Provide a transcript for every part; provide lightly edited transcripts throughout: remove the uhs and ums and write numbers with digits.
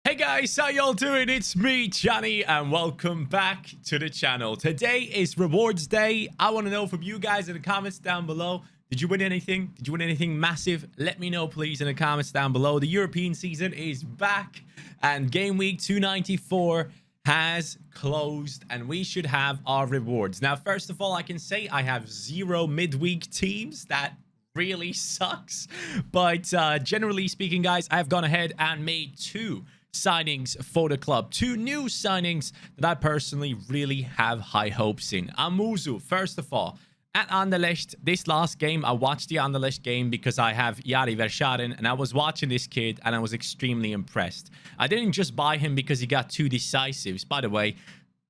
Hey guys, how y'all doing? It's me, Johnny, and welcome back to the channel. Today is rewards day. I want to know from you guys in the comments down below. Did you win anything? Did you win anything massive? Let me know, please, in the comments down below. The European season is back, and Gameweek 294 has closed, and we should have our rewards. Now, first of all, I can say I have 0 midweek teams. That really sucks. But generally speaking, guys, I've gone ahead and made 2 signings for the club. 2 new signings that I personally really have high hopes in. Amuzu, first of all, at Anderlecht, this last game, I watched the Anderlecht game because I have Yari Verscharen, and I was watching this kid, and I was extremely impressed. I didn't just buy him because he got 2 decisives. By the way,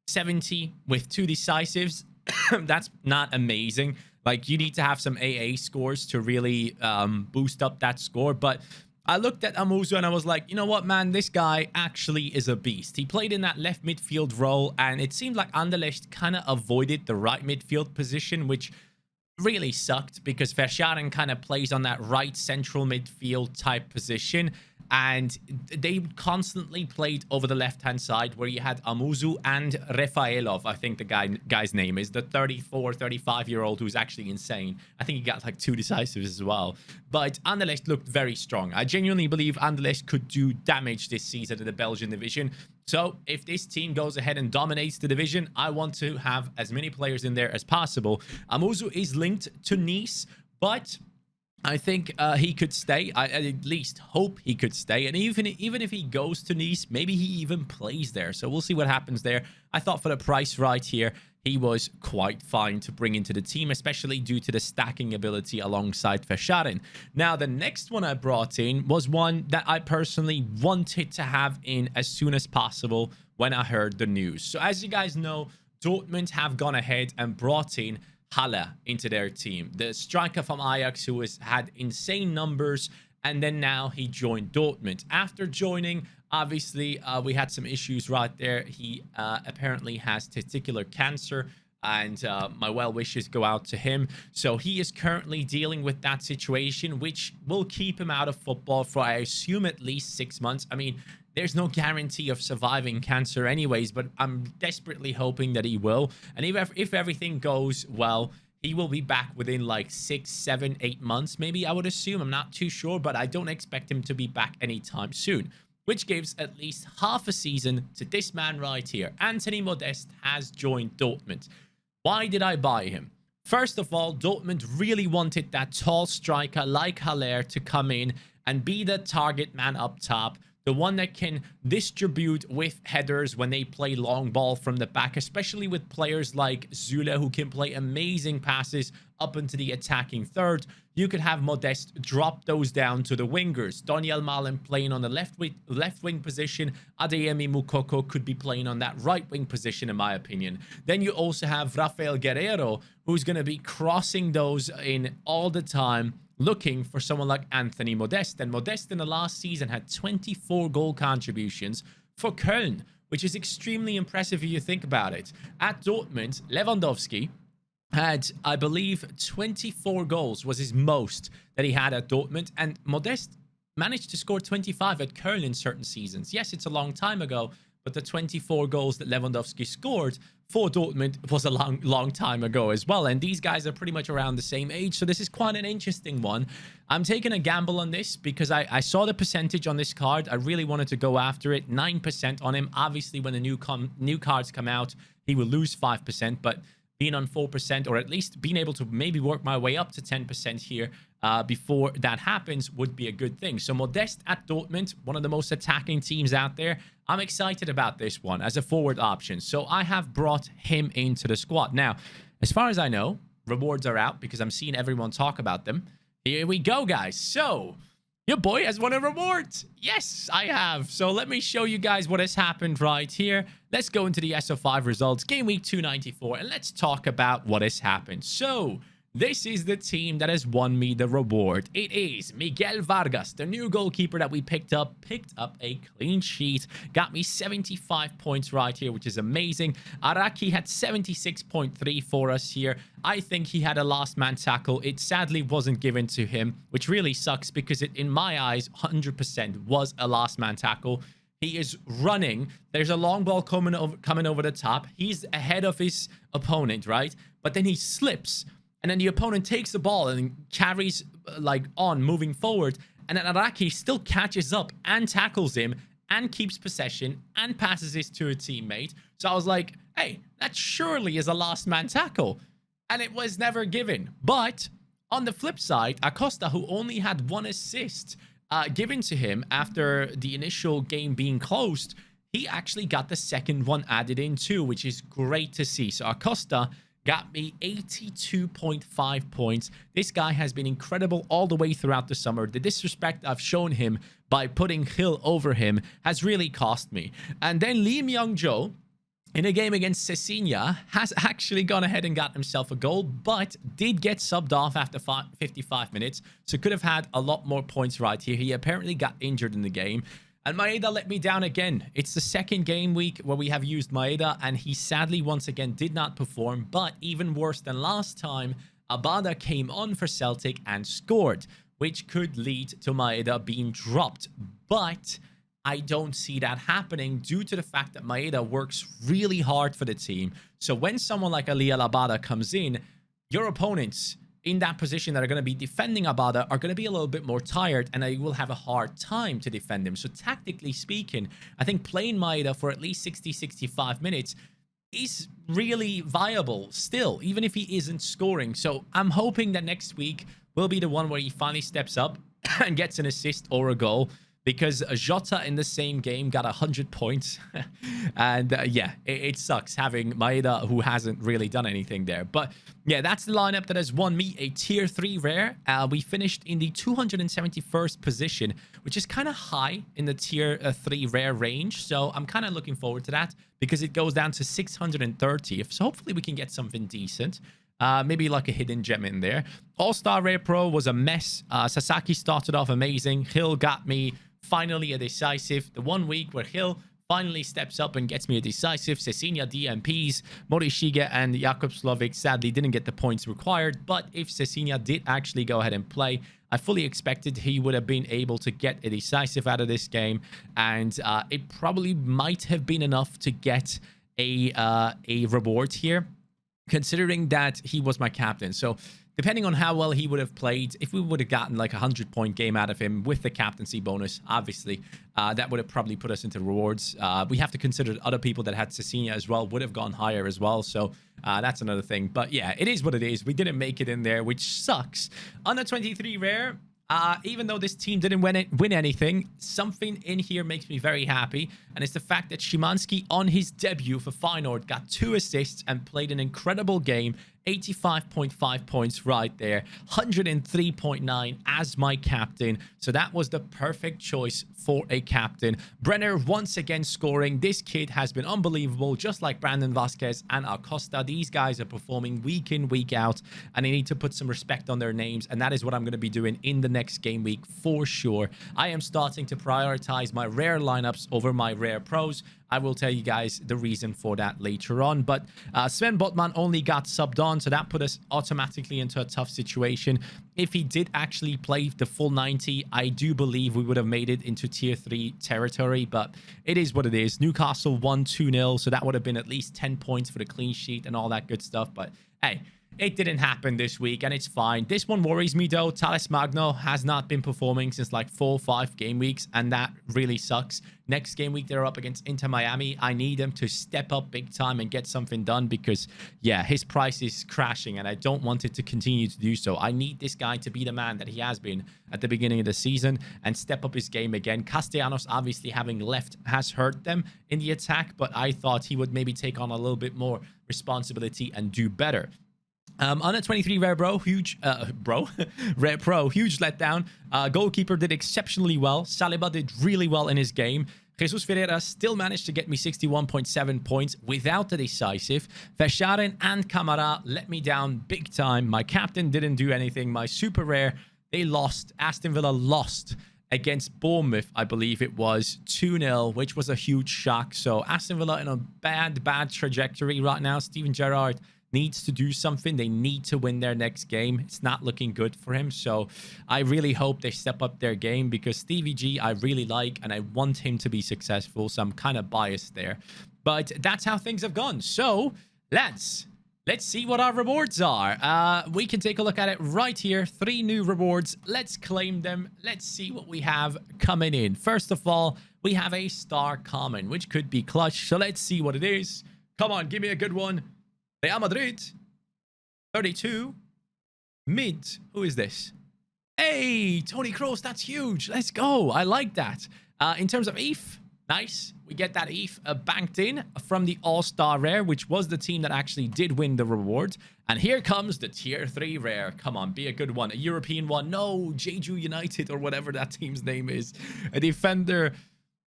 70 with 2 decisives, that's not amazing. Like, you need to have some AA scores to really boost up that score, but I looked at Amuzu and I was like, you know what, man, this guy actually is a beast. He played in that left midfield role, and it seemed like Anderlecht kind of avoided the right midfield position, which really sucked because Verscharen kind of plays on that right central midfield type position. And they constantly played over the left-hand side where you had Amuzu and Rafaelov, I think the guy's name is, the 34, 35-year-old who's actually insane. I think he got like 2 decisives as well. But Anderlecht looked very strong. I genuinely believe Anderlecht could do damage this season in the Belgian division. So if this team goes ahead and dominates the division, I want to have as many players in there as possible. Amuzu is linked to Nice, but I think he could stay. I at least hope he could stay. And even if he goes to Nice, maybe he even plays there. So we'll see what happens there. I thought for the price right here, he was quite fine to bring into the team, especially due to the stacking ability alongside Verscharen. Now, the next one I brought in was one that I personally wanted to have in as soon as possible when I heard the news. So as you guys know, Dortmund have gone ahead and brought in Halle into their team, the striker from Ajax who has had insane numbers, and then now he joined Dortmund. After joining, obviously, we had some issues right there. He apparently has testicular cancer, and my well wishes go out to him. So he is currently dealing with that situation, which will keep him out of football for, I assume, at least 6 months. I mean, there's no guarantee of surviving cancer anyways, but I'm desperately hoping that he will. And if everything goes well, he will be back within like 6, 7, 8 months, maybe, I would assume. I'm not too sure, but I don't expect him to be back anytime soon, which gives at least half a season to this man right here. Anthony Modeste has joined Dortmund. Why did I buy him? First of all, Dortmund really wanted that tall striker like Haller to come in and be the target man up top, the one that can distribute with headers when they play long ball from the back, especially with players like Zule, who can play amazing passes up into the attacking third. You could have Modeste drop those down to the wingers. Daniel Malen playing on the left wing position. Adeyemi Mukoko could be playing on that right wing position, in my opinion. Then you also have Rafael Guerreiro, who's going to be crossing those in all the time, looking for someone like Anthony Modeste. And Modeste in the last season had 24 goal contributions for Köln, which is extremely impressive if you think about it. At Dortmund, Lewandowski had, I believe, 24 goals was his most that he had at Dortmund, and Modeste managed to score 25 at Köln in certain seasons. Yes, it's a long time ago, but the 24 goals that Lewandowski scored for Dortmund was a long time ago as well. And these guys are pretty much around the same age. So this is quite an interesting one. I'm taking a gamble on this because I saw the percentage on this card. I really wanted to go after it. 9% on him. Obviously, when the new cards come out, he will lose 5%. But being on 4%, or at least being able to maybe work my way up to 10% here before that happens, would be a good thing. So Modeste at Dortmund, one of the most attacking teams out there. I'm excited about this one as a forward option. So I have brought him into the squad. Now, as far as I know, rewards are out because I'm seeing everyone talk about them. Here we go, guys. So your boy has won a reward. Yes, I have. So let me show you guys what has happened right here. Let's go into the SO5 results, game week 294, and let's talk about what has happened. So this is the team that has won me the reward. It is Miguel Vargas, the new goalkeeper that we picked up a clean sheet. Got me 75 points right here, which is amazing. Araki had 76.3 for us here. I think he had a last man tackle. It sadly wasn't given to him, which really sucks because it, in my eyes, 100% was a last man tackle. He is running. There's a long ball coming over the top. He's ahead of his opponent, right? But then he slips, and then the opponent takes the ball and carries like on moving forward. And then Araki still catches up and tackles him and keeps possession and passes this to a teammate. So I was like, hey, that surely is a last man tackle. And it was never given. But on the flip side, Acosta, who only had 1 assist given to him after the initial game being closed, he actually got the second one added in too, which is great to see. So Acosta got me 82.5 points. This guy has been incredible all the way throughout the summer. The disrespect I've shown him by putting Hill over him has really cost me. And then Lee Myung-jo, in a game against Cecilia, has actually gone ahead and got himself a goal, but did get subbed off after 55 minutes, so could have had a lot more points right here. He apparently got injured in the game, and Maeda let me down again. It's the second game week where we have used Maeda, and he sadly once again did not perform, but even worse than last time, Abada came on for Celtic and scored, which could lead to Maeda being dropped, but I don't see that happening due to the fact that Maeda works really hard for the team. So when someone like Aliel Abada comes in, your opponents in that position that are going to be defending Abada are going to be a little bit more tired, and they will have a hard time to defend him. So tactically speaking, I think playing Maeda for at least 60-65 minutes is really viable still, even if he isn't scoring. So I'm hoping that next week will be the one where he finally steps up and gets an assist or a goal, because Jota in the same game got 100 points. And yeah, it sucks having Maeda, who hasn't really done anything there. But yeah, that's the lineup that has won me a tier 3 rare. We finished in the 271st position, which is kind of high in the tier 3 rare range. So I'm kind of looking forward to that, because it goes down to 630. So hopefully we can get something decent. Maybe like a hidden gem in there. All-Star Rare Pro was a mess. Sasaki started off amazing. Hill got me finally a decisive. The 1 week where Hill finally steps up and gets me a decisive. Cecilia DMPs, Morishige and Jakobslovic sadly didn't get the points required, but if Cecilia did actually go ahead and play, I fully expected he would have been able to get a decisive out of this game, and it probably might have been enough to get a reward here, considering that he was my captain. So depending on how well he would have played, if we would have gotten like a 100-point game out of him with the captaincy bonus, obviously, that would have probably put us into rewards. We have to consider that other people that had Cecilia as well would have gone higher as well. So that's another thing. But yeah, it is what it is. We didn't make it in there, which sucks. On the 23 rare, even though this team didn't win anything, something in here makes me very happy, and it's the fact that Szymanski on his debut for Feyenoord got 2 assists and played an incredible game. 85.5 points right there, 103.9 as my captain. So that was the perfect choice for a captain. Brenner once again scoring. This kid has been unbelievable, just like Brandon Vasquez and Acosta. These guys are performing week in, week out, and they need to put some respect on their names, and that is what I'm going to be doing in the next game week for sure. I am starting to prioritize my rare lineups over my rare pros. I will tell you guys the reason for that later on. But Sven Botman only got subbed on, so that put us automatically into a tough situation. If he did actually play the full 90, I do believe we would have made it into tier 3 territory, but it is what it is. Newcastle won 2-0, so that would have been at least 10 points for the clean sheet and all that good stuff. But hey, it didn't happen this week, and it's fine. This one worries me, though. Thales Magno has not been performing since like 4 or 5 game weeks, and that really sucks. Next game week, they're up against Inter Miami. I need him to step up big time and get something done because, yeah, his price is crashing, and I don't want it to continue to do so. I need this guy to be the man that he has been at the beginning of the season and step up his game again. Castellanos, obviously, having left has hurt them in the attack, but I thought he would maybe take on a little bit more responsibility and do better. On a 23 rare bro, rare pro, huge letdown. Goalkeeper did exceptionally well. Saliba did really well in his game. Jesus Ferreira still managed to get me 61.7 points without the decisive. Verscharen and Camara let me down big time. My captain didn't do anything. My super rare, they lost. Aston Villa lost against Bournemouth, I believe it was 2-0, which was a huge shock. So Aston Villa in a bad trajectory right now. Steven Gerrard needs to do something. They need to win their next game. It's not looking good for him. So I really hope they step up their game, because Stevie G I really like and I want him to be successful. So I'm kind of biased there. But that's how things have gone. So let's see what our rewards are. We can take a look at it right here. 3 new rewards. Let's claim them. Let's see what we have coming in. First of all, we have a star common, which could be clutch. So let's see what it is. Come on, give me a good one. Real Madrid. 32. Mid. Who is this? Hey, Tony Kroos. That's huge. Let's go. I like that. In terms of ETH, nice. We get that ETH banked in from the All-Star Rare, which was the team that actually did win the reward. And here comes the Tier 3 Rare. Come on, be a good one. A European one. No, Jeju United or whatever that team's name is. A defender.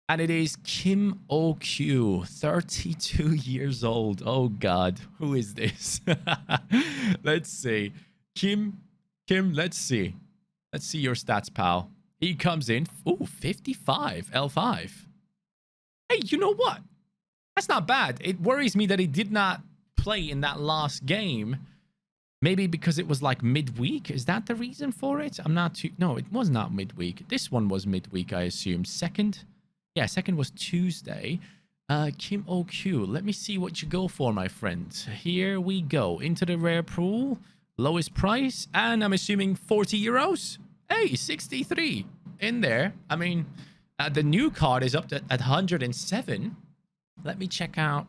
And it is Kim OQ, 32 years old. Oh, God. Who is this? Let's see. Kim, let's see. Let's see your stats, pal. He comes in. Ooh, 55. L5. Hey, you know what? That's not bad. It worries me that he did not play in that last game. Maybe because it was like midweek. Is that the reason for it? I'm not too... No, it was not midweek. This one was midweek, I assume. Second? Yeah, second was Tuesday. Kim OQ. Let me see what you go for, my friend. Here we go. Into the rare pool. Lowest price. And I'm assuming 40 euros. Hey, 63 in there. I mean... the new card is up to at 107. Let me check out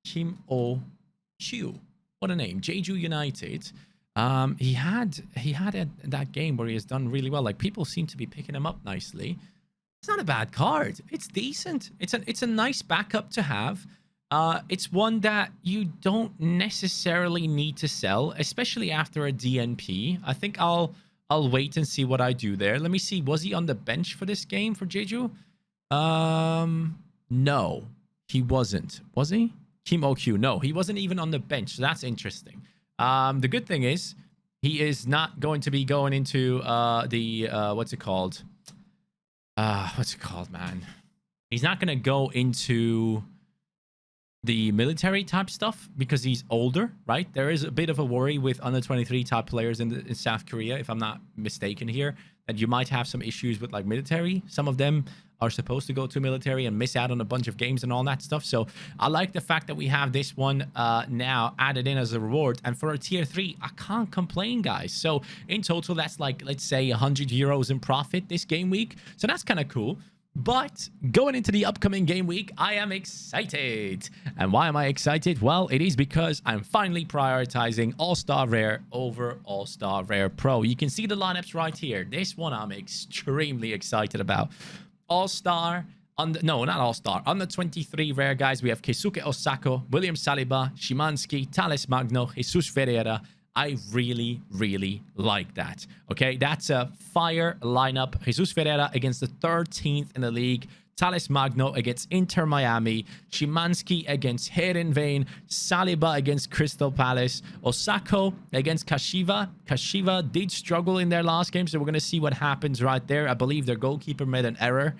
Kim O-Q. What a name. Jeju United. He had that game where he has done really well. Like, people seem to be picking him up nicely. It's not a bad card. It's decent. It's a nice backup to have. It's one that you don't necessarily need to sell, especially after a DNP. I think I'll wait and see what I do there. Let me see. Was he on the bench for this game for Jeju? No, he wasn't. Was he? Kim OQ. No, he wasn't even on the bench. So that's interesting. The good thing is he is not going to be going into what's it called? What's it called, man? He's not going to go into the military type stuff because he's older, right? There is a bit of a worry with under 23 type players in South Korea, if I'm not mistaken here, that you might have some issues with like military. Some of them are supposed to go to military and miss out on a bunch of games and all that stuff. So I like the fact that we have this one now added in as a reward. And for a tier 3, I can't complain, guys. So in total, that's like, let's say 100 euros in profit this game week. So that's kind of cool. But going into the upcoming game week, I am excited. And why am I excited? Well, it is because I'm finally prioritizing All-Star Rare over All-Star Rare Pro. You can see the lineups right here. This one I'm extremely excited about. All-Star, no, not All-Star. On the 23 Rare, guys, we have Keisuke Osako, William Saliba, Szymanski, Thales Magno, Jesus Ferreira. I really, really like that. Okay, that's a fire lineup. Jesus Ferreira against the 13th in the league. Thales Magno against Inter Miami. Szymanski against Heerenveen. Saliba against Crystal Palace. Osako against Kashiwa. Kashiwa did struggle in their last game, so we're going to see what happens right there. I believe their goalkeeper made an error.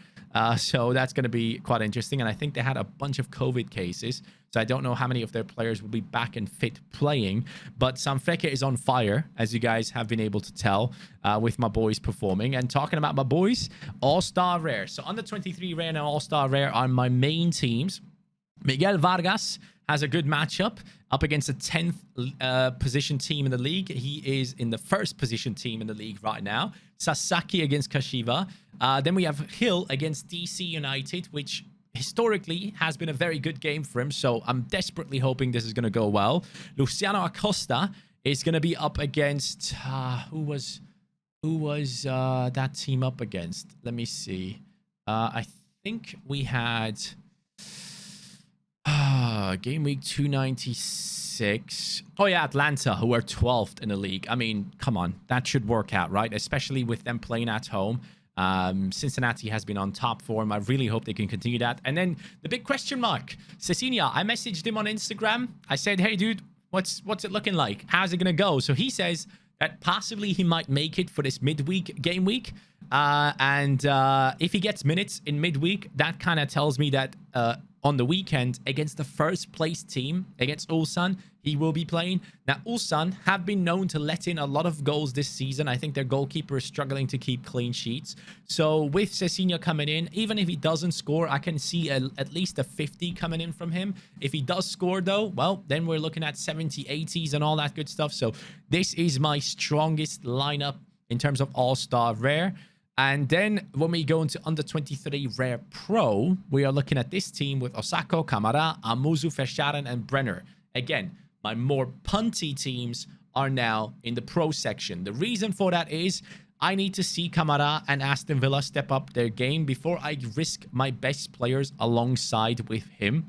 So that's going to be quite interesting. And I think they had a bunch of COVID cases. So I don't know how many of their players will be back and fit playing. But Sanfrecce is on fire, as you guys have been able to tell with my boys performing. And talking about my boys, All-Star Rare. So under 23 Rare and All-Star Rare are my main teams. Miguel Vargas has a good matchup up against a 10th position team in the league. He is in the first position team in the league right now. Sasaki against Kashiwa. Then we have Hill against DC United, which historically has been a very good game for him. So I'm desperately hoping this is going to go well. Luciano Acosta is going to be up against... who was that team up against? Let me see. I think we had... Game week 296. Oh, yeah, Atlanta, who are 12th in the league. I mean, come on. That should work out, right? Especially with them playing at home. Cincinnati has been on top form. I really hope they can continue that. And then the big question mark. Cecilia, I messaged him on Instagram. I said, hey, dude, what's it looking like? How's it going to go? So he says that possibly he might make it for this midweek game week. And if he gets minutes in midweek, that kind of tells me that on the weekend against the first place team, against Ulsan. He will be playing. Now, Ulsan have been known to let in a lot of goals this season. I think their goalkeeper is struggling to keep clean sheets. So with Cezinha coming in, even if he doesn't score, I can see at least a 50 coming in from him. If he does score, though, well, then we're looking at 70, 80s and all that good stuff. So this is my strongest lineup in terms of all-star rare. And then when we go into under 23 rare pro, we are looking at this team with Osako, Kamara, Amuzu, Verscharen, and Brenner. Again, my more punty teams are now in the pro section. The reason for that is I need to see Kamara and Aston Villa step up their game before I risk my best players alongside with him.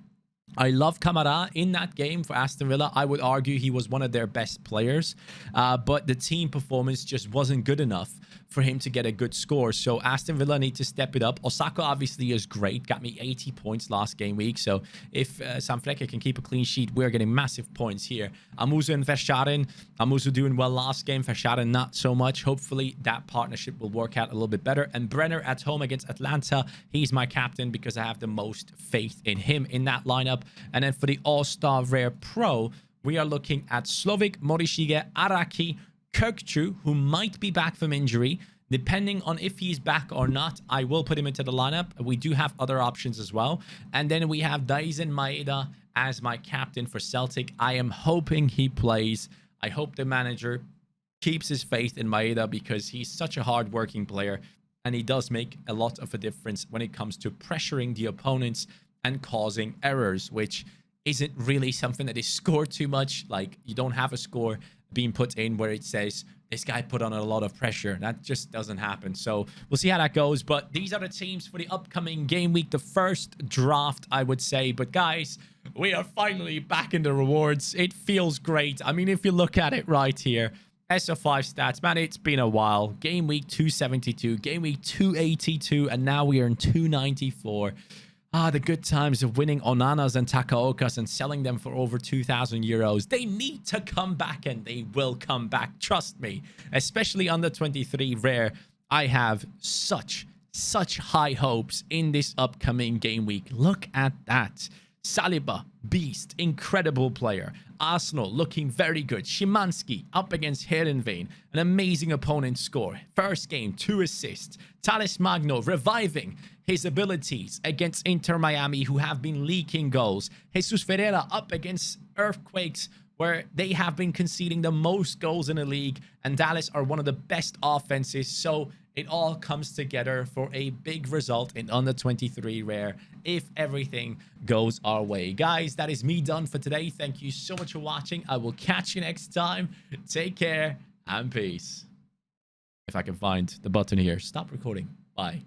I love Kamara in that game for Aston Villa. I would argue he was one of their best players, but the team performance just wasn't good enough for him to get a good score. So Aston Villa need to step it up. Osaka obviously is great. Got me 80 points last game week. So if Sanfrecce can keep a clean sheet, we're getting massive points here. Amuzu and Verscharen. Amuzu doing well last game. Verscharen not so much. Hopefully that partnership will work out a little bit better. And Brenner at home against Atlanta. He's my captain because I have the most faith in him in that lineup. And then for the All-Star Rare Pro, we are looking at Slovik, Morishige, Araki, Kirkchu, who might be back from injury. Depending on if he's back or not, I will put him into the lineup. We do have other options as well. And then we have Daisen Maeda as my captain for Celtic. I am hoping he plays. I hope the manager keeps his faith in Maeda because he's such a hard-working player. And he does make a lot of a difference when it comes to pressuring the opponents and causing errors, which isn't really something that is scored too much. Like, you don't have a score being put in where it says this guy put on a lot of pressure. That just doesn't happen. So we'll see how that goes. But these are the teams for the upcoming game week, the first draft, I would say. But guys, we are finally back in the rewards. It feels great. I mean, if you look at it right here, SO5 stats, man, it's been a while. Game week 272, game week 282, and now we are in 294. The good times of winning Onanas and Takaokas and selling them for over 2,000 euros. They need to come back, and they will come back. Trust me. Especially under 23 rare. I have such high hopes in this upcoming game week. Look at that. Saliba, beast, incredible player. Arsenal looking very good. Szymanski up against Heerenveen, an amazing opponent score. First game, 2 assists. Thales Magno reviving his abilities against Inter Miami, who have been leaking goals. Jesus Ferreira up against Earthquakes, where they have been conceding the most goals in the league, and Dallas are one of the best offenses. So it all comes together for a big result in under 23 rare if everything goes our way. Guys, that is me done for today. Thank you so much for watching. I will catch you next time. Take care and peace. If I can find the button here. Stop recording. Bye.